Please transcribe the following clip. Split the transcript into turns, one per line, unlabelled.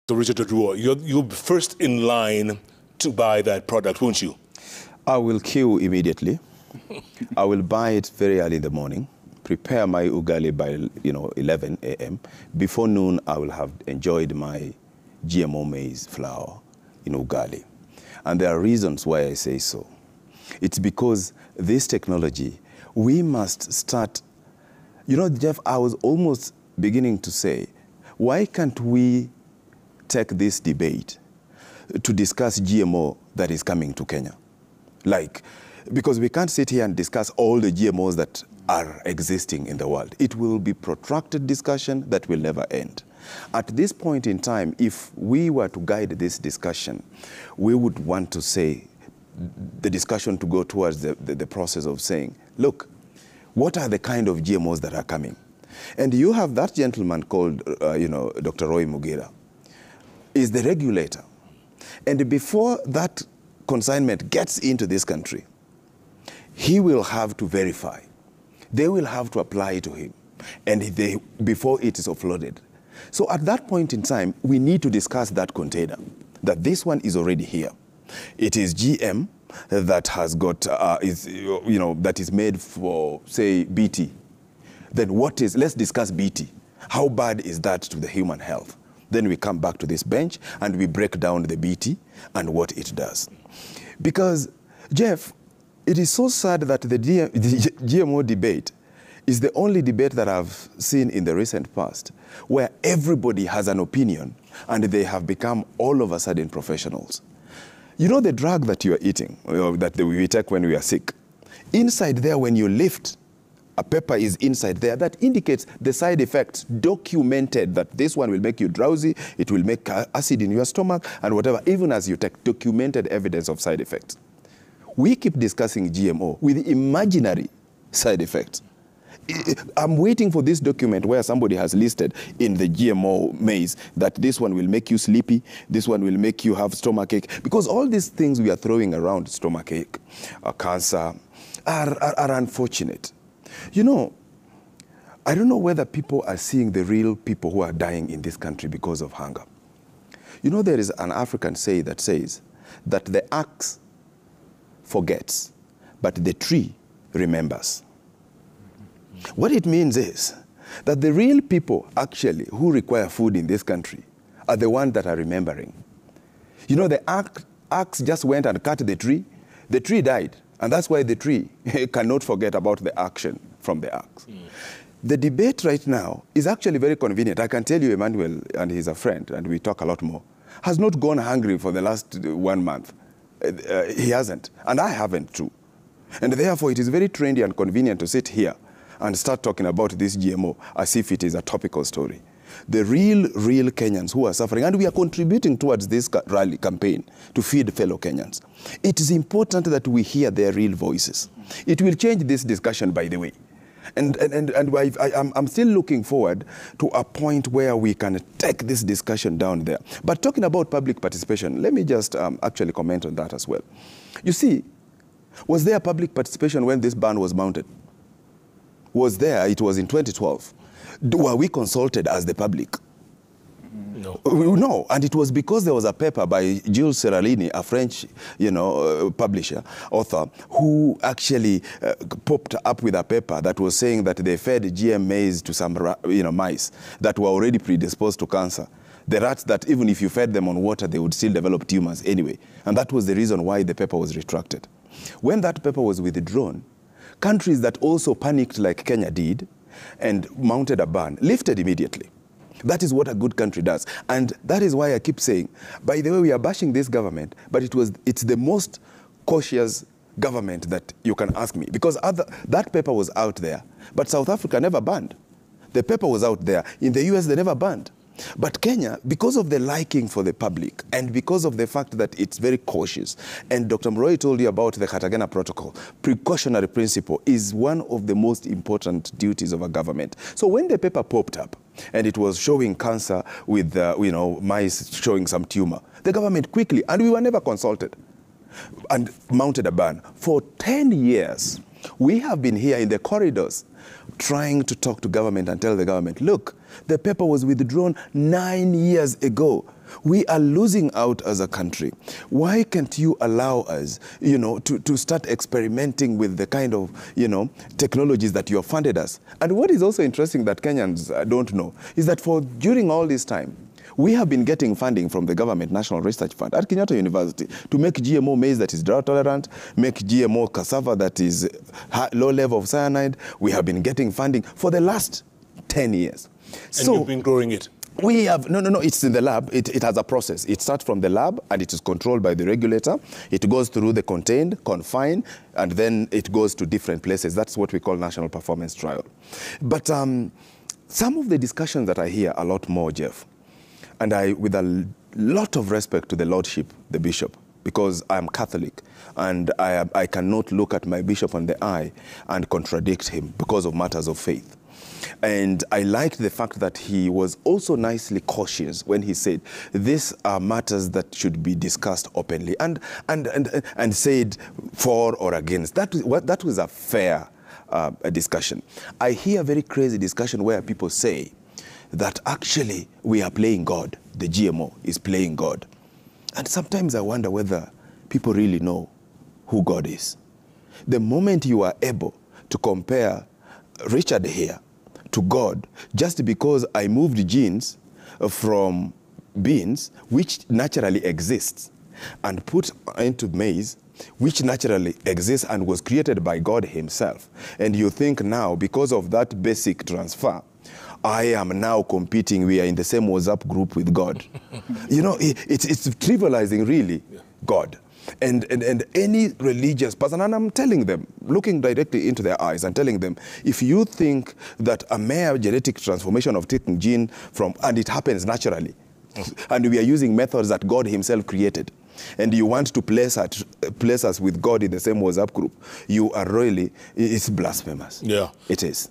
So Richard Oduor, you'll be first in line to buy that product, won't you?
I will queue immediately. I will buy it very early in the morning, prepare my ugali by 11 a.m. Before noon, I will have enjoyed my GMO maize flour in ugali. And there are reasons why I say so. It's because this technology, we must start. Jeff, I was almost beginning to say, why can't we take this debate to discuss GMO that is coming to Kenya? Because we can't sit here and discuss all the GMOs that are existing in the world. It will be protracted discussion that will never end. At this point in time, if we were to guide this discussion, we would want to say the discussion to go towards the process of saying, look, what are the kind of GMOs that are coming? And you have that gentleman called, Dr. Roy Mugira, is the regulator. And before that consignment gets into this country, he will have to verify. They will have to apply to him, and before it is offloaded. So at that point in time, we need to discuss that container, that this one is already here. It is GM that has got, that is made for, say, BT. Then let's discuss BT. How bad is that to the human health? Then we come back to this bench and we break down the BT and what it does. Because, Jeff, it is so sad that the GMO debate is the only debate that I've seen in the recent past where everybody has an opinion and they have become all of a sudden professionals. You know the drug that you are eating, that we take when we are sick? Inside there, when you lift, a paper is inside there that indicates the side effects, documented that this one will make you drowsy, it will make acid in your stomach, and whatever, even as you take documented evidence of side effects. We keep discussing GMO with imaginary side effects. I'm waiting for this document where somebody has listed in the GMO maize that this one will make you sleepy, this one will make you have stomachache, because all these things we are throwing around, stomachache, cancer, are unfortunate. I don't know whether people are seeing the real people who are dying in this country because of hunger. There is an African saying that says that the axe forgets, but the tree remembers. What it means is that the real people actually who require food in this country are the ones that are remembering. The axe just went and cut the tree died, and that's why the tree cannot forget about the action from the axe. The debate right now is actually very convenient. I can tell you Emmanuel, and he's a friend, and we talk a lot more, has not gone hungry for the last 1 month. He hasn't, and I haven't too. And therefore, it is very trendy and convenient to sit here and start talking about this GMO as if it is a topical story. The real Kenyans who are suffering, and we are contributing towards this rally campaign to feed fellow Kenyans. It is important that we hear their real voices. It will change this discussion, by the way. And I'm still looking forward to a point where we can take this discussion down there. But talking about public participation, let me just actually comment on that as well. You see, was there public participation when this ban was mounted? Was there? It was in 2012. Were we consulted as the public?
No.
No, and it was because there was a paper by Jules Seralini, a French, publisher, author, who actually popped up with a paper that was saying that they fed GM maize to some, mice that were already predisposed to cancer. The rats that even if you fed them on water, they would still develop tumors anyway. And that was the reason why the paper was retracted. When that paper was withdrawn, countries that also panicked like Kenya did and mounted a ban lifted immediately. That is what a good country does. And that is why I keep saying, by the way, we are bashing this government, but it's the most cautious government that you can ask me. Because that paper was out there, but South Africa never banned. The paper was out there. In the US, they never banned. But Kenya, because of the liking for the public and because of the fact that it's very cautious, and Dr. Mroy told you about the Cartagena Protocol, precautionary principle is one of the most important duties of a government. So when the paper popped up and it was showing cancer with, mice showing some tumor, the government quickly, and we were never consulted, and mounted a ban. For 10 years, we have been here in the corridors trying to talk to government and tell the government, look, the paper was withdrawn 9 years ago. We are losing out as a country. Why can't you allow us, to start experimenting with the kind of, technologies that you have funded us? And what is also interesting that Kenyans don't know is that during all this time, we have been getting funding from the government National Research Fund at Kenyatta University to make GMO maize that is drought tolerant, make GMO cassava that is low level of cyanide. We have been getting funding for the last 10 years.
And you've been growing it?
We have, no, it's in the lab. It has a process. It starts from the lab and it is controlled by the regulator. It goes through the contained, confined, and then it goes to different places. That's what we call national performance trial. But some of the discussions that I hear a lot more, Jeff, and with a lot of respect to the Lordship, the Bishop, because I am Catholic, and I cannot look at my Bishop on the eye and contradict him because of matters of faith. And I liked the fact that he was also nicely cautious when he said, these are matters that should be discussed openly, and said for or against. That was a fair discussion. I hear a very crazy discussion where people say that actually we are playing God. The GMO is playing God. And sometimes I wonder whether people really know who God is. The moment you are able to compare Richard here to God, just because I moved genes from beans, which naturally exists, and put into maize, which naturally exists and was created by God himself, and you think now, because of that basic transfer, I am now competing, we are in the same WhatsApp group with God. It's trivializing, really, God. And any religious person, and I'm telling them, looking directly into their eyes and telling them, if you think that a mere genetic transformation of taking gene and it happens naturally, and we are using methods that God himself created, and you want to place us with God in the same WhatsApp group, you are really, it's blasphemous.
Yeah.
It is.